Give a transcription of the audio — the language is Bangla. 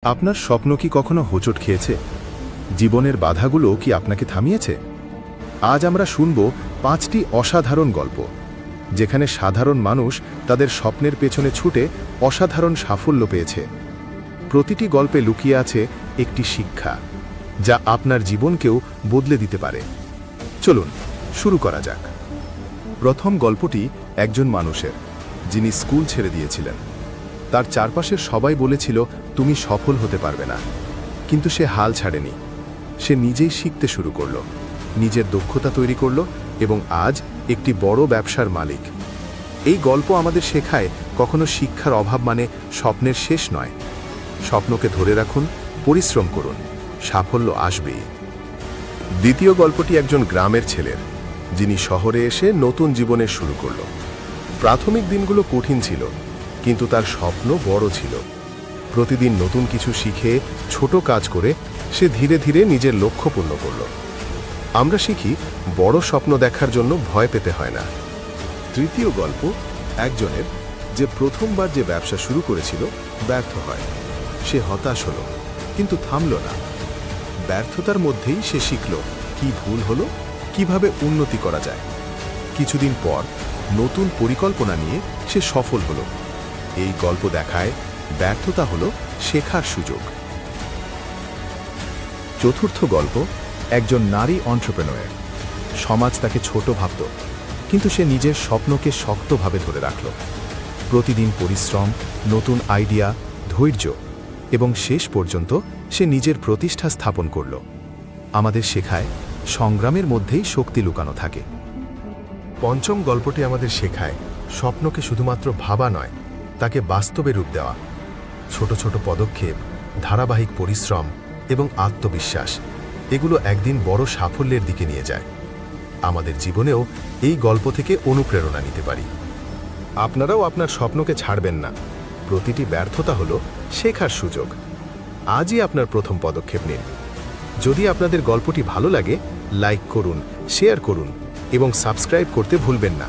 আপনার স্বপ্ন কি কখনো হোঁচট খেয়েছে? জীবনের বাধাগুলো কি আপনাকে থামিয়েছে? আজ আমরা শুনব ৫টি অসাধারণ গল্প, যেখানে সাধারণ মানুষ তাদের স্বপ্নের পেছনে ছুটে অসাধারণ সাফল্য পেয়েছে। প্রতিটি গল্পে লুকিয়ে আছে একটি শিক্ষা, যা আপনার জীবনকেও বদলে দিতে পারে। চলুন শুরু করা যাক। প্রথম গল্পটি একজন মানুষের, যিনি স্কুল ছেড়ে দিয়েছিলেন। তার চারপাশের সবাই বলেছিল, তুমি সফল হতে পারবে না। কিন্তু সে হাল ছাড়েনি। সে নিজেই শিখতে শুরু করল, নিজের দক্ষতা তৈরি করল এবং আজ একটি বড় ব্যবসার মালিক। এই গল্প আমাদের শেখায়, কখনো শিক্ষার অভাব মানে স্বপ্নের শেষ নয়। স্বপ্নকে ধরে রাখুন, পরিশ্রম করুন, সাফল্য আসবেই। দ্বিতীয় গল্পটি একজন গ্রামের ছেলের, যিনি শহরে এসে নতুন জীবনের শুরু করল। প্রাথমিক দিনগুলো কঠিন ছিল, কিন্তু তার স্বপ্ন বড় ছিল। প্রতিদিন নতুন কিছু শিখে, ছোট কাজ করে সে ধীরে ধীরে নিজের লক্ষ্য পূর্ণ করল। আমরা শিখি, বড় স্বপ্ন দেখার জন্য ভয় পেতে হয় না। তৃতীয় গল্প একজনের, যে প্রথমবার যে ব্যবসা শুরু করেছিল ব্যর্থ হয়। সে হতাশ হলো, কিন্তু থামল না। ব্যর্থতার মধ্যেই সে শিখল কি ভুল হলো, কিভাবে উন্নতি করা যায়। কিছুদিন পর নতুন পরিকল্পনা নিয়ে সে সফল হলো। এই গল্প দেখায়, ব্যর্থতা হলো শেখার সুযোগ। চতুর্থ গল্প একজন নারী এন্টারপ্রেনার। সমাজ তাকে ছোট ভাবত, কিন্তু সে নিজের স্বপ্নকে শক্তভাবে ধরে রাখল। প্রতিদিন পরিশ্রম, নতুন আইডিয়া, ধৈর্য এবং শেষ পর্যন্ত সে নিজের প্রতিষ্ঠা স্থাপন করল। আমাদের শেখায়, সংগ্রামের মধ্যেই শক্তি লুকানো থাকে। পঞ্চম গল্পটি আমাদের শেখায়, স্বপ্নকে শুধুমাত্র ভাবা নয়, তাকে বাস্তবে রূপ দেওয়া। ছোট ছোট পদক্ষেপ, ধারাবাহিক পরিশ্রম এবং আত্মবিশ্বাস, এগুলো একদিন বড় সাফল্যের দিকে নিয়ে যায়। আমাদের জীবনেও এই গল্প থেকে অনুপ্রেরণা নিতে পারি। আপনারাও আপনার স্বপ্নকে ছাড়বেন না। প্রতিটি ব্যর্থতা হলো শেখার সুযোগ। আজই আপনার প্রথম পদক্ষেপ নিন। যদি আপনাদের গল্পটি ভালো লাগে, লাইক করুন, শেয়ার করুন এবং সাবস্ক্রাইব করতে ভুলবেন না।